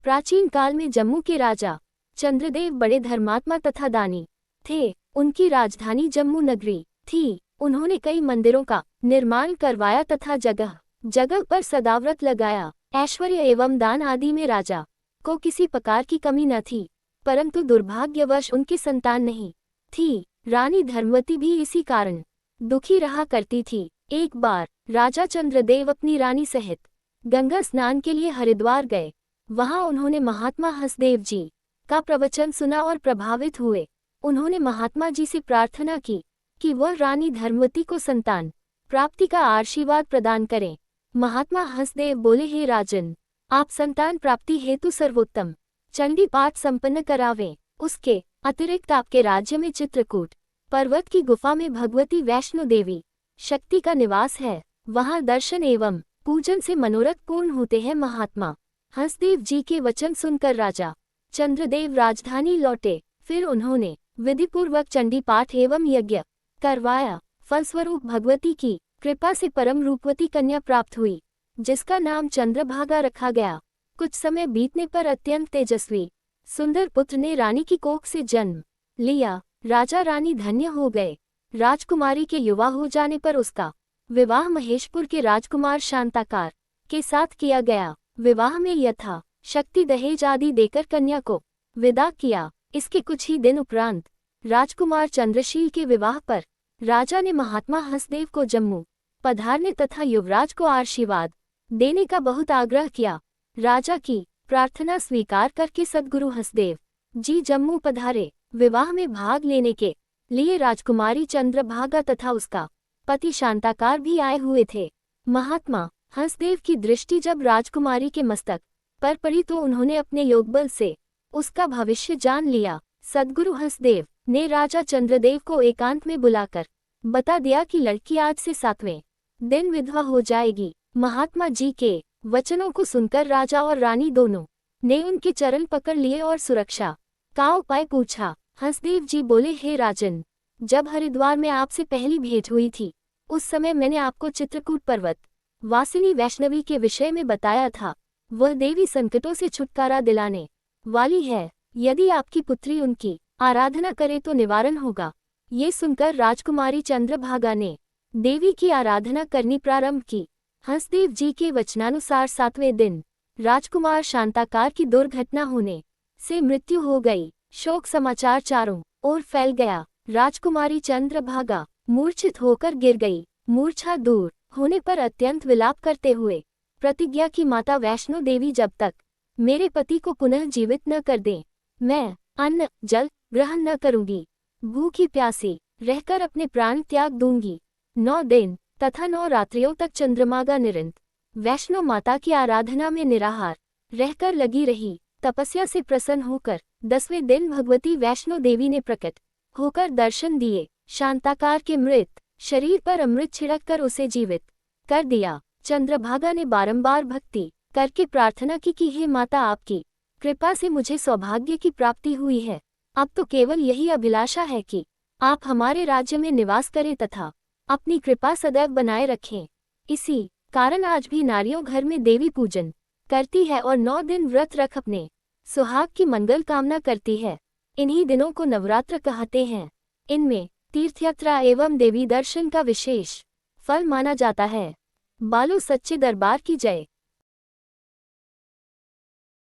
प्राचीन काल में जम्मू के राजा चंद्रदेव बड़े धर्मात्मा तथा दानी थे। उनकी राजधानी जम्मू नगरी थी। उन्होंने कई मंदिरों का निर्माण करवाया तथा जगह जगह पर सदाव्रत लगाया। ऐश्वर्य एवं दान आदि में राजा को किसी प्रकार की कमी न थी, परंतु दुर्भाग्यवश उनकी संतान नहीं थी। रानी धर्मवती भी इसी कारण दुखी रहा करती थी। एक बार राजा चंद्रदेव अपनी रानी सहित गंगा स्नान के लिए हरिद्वार गए। वहां उन्होंने महात्मा हंसदेव जी का प्रवचन सुना और प्रभावित हुए। उन्होंने महात्मा जी से प्रार्थना की कि वह रानी धर्मवती को संतान प्राप्ति का आशीर्वाद प्रदान करें। महात्मा हंसदेव बोले, हे राजन, आप संतान प्राप्ति हेतु सर्वोत्तम चंडी पाठ संपन्न करावें। उसके अतिरिक्त आपके राज्य में चित्रकूट पर्वत की गुफा में भगवती वैष्णो देवी शक्ति का निवास है। वहां दर्शन एवं पूजन से मनोरथ पूर्ण होते हैं। महात्मा हंसदेव जी के वचन सुनकर राजा चंद्रदेव राजधानी लौटे। फिर उन्होंने विधिपूर्वक चंडी पाठ एवं यज्ञ करवाया। फलस्वरूप भगवती की कृपा से परम रूपवती कन्या प्राप्त हुई, जिसका नाम चंद्रभागा रखा गया। कुछ समय बीतने पर अत्यंत तेजस्वी सुंदर पुत्र ने रानी की कोख से जन्म लिया। राजा रानी धन्य हो गए। राजकुमारी के युवा हो जाने पर उसका विवाह महेशपुर के राजकुमार शांताकार के साथ किया गया। विवाह में यथा शक्ति दहेज आदि देकर कन्या को विदा किया। इसके कुछ ही दिन उपरांत राजकुमार चंद्रशील के विवाह पर राजा ने महात्मा हंसदेव को जम्मू पधारने तथा युवराज को आशीर्वाद देने का बहुत आग्रह किया। राजा की प्रार्थना स्वीकार करके सद्गुरु हंसदेव जी जम्मू पधारे। विवाह में भाग लेने के लिए राजकुमारी चंद्रभागा तथा उसका पति शांताकार भी आए हुए थे। महात्मा हंसदेव की दृष्टि जब राजकुमारी के मस्तक पर पड़ी तो उन्होंने अपने योगबल से उसका भविष्य जान लिया। सद्गुरु हंसदेव ने राजा चंद्रदेव को एकांत में बुलाकर बता दिया कि लड़की आज से 7वें दिन विधवा हो जाएगी। महात्मा जी के वचनों को सुनकर राजा और रानी दोनों ने उनके चरण पकड़ लिए और सुरक्षा का उपाय पूछा। हंसदेव जी बोले, हे राजन, जब हरिद्वार में आपसे पहली भेंट हुई थी उस समय मैंने आपको चित्रकूट पर्वत वासिनी वैष्णवी के विषय में बताया था। वह देवी संकटों से छुटकारा दिलाने वाली है। यदि आपकी पुत्री उनकी आराधना करे तो निवारण होगा। ये सुनकर राजकुमारी चंद्रभागा ने देवी की आराधना करनी प्रारंभ की। हंसदेव जी के वचनानुसार 7वें दिन राजकुमार शांताकार की दुर्घटना होने से मृत्यु हो गई। शोक समाचार चारों ओर फैल गया। राजकुमारी चंद्रभागा मूर्छित होकर गिर गई। मूर्छा दूर होने पर अत्यंत विलाप करते हुए प्रतिज्ञा की, माता वैष्णो देवी जब तक मेरे पति को पुनः जीवित न कर दें, मैं अन्न जल ग्रहण न करूंगी। भूखी प्यासी रहकर अपने प्राण त्याग दूंगी। 9 दिन तथा 9 रात्रियों तक चंद्रभागा निरंतर वैष्णो माता की आराधना में निराहार रहकर लगी रही। तपस्या से प्रसन्न होकर 10वें दिन भगवती वैष्णो देवी ने प्रकट होकर दर्शन दिए। शांताकार के मृत शरीर पर अमृत छिड़क कर उसे जीवित कर दिया। चंद्रभागा ने बारंबार भक्ति करके प्रार्थना की कि हे माता, आपकी कृपा से मुझे सौभाग्य की प्राप्ति हुई है। अब तो केवल यही अभिलाषा है कि आप हमारे राज्य में निवास करें तथा अपनी कृपा सदैव बनाए रखें। इसी कारण आज भी नारियों घर में देवी पूजन करती है और 9 दिन व्रत रख अपने सुहाग की मंगल कामना करती है। इन्हीं दिनों को नवरात्र कहते हैं। इनमें तीर्थयात्रा एवं देवी दर्शन का विशेष फल माना जाता है। बालो सच्चे दरबार की जय।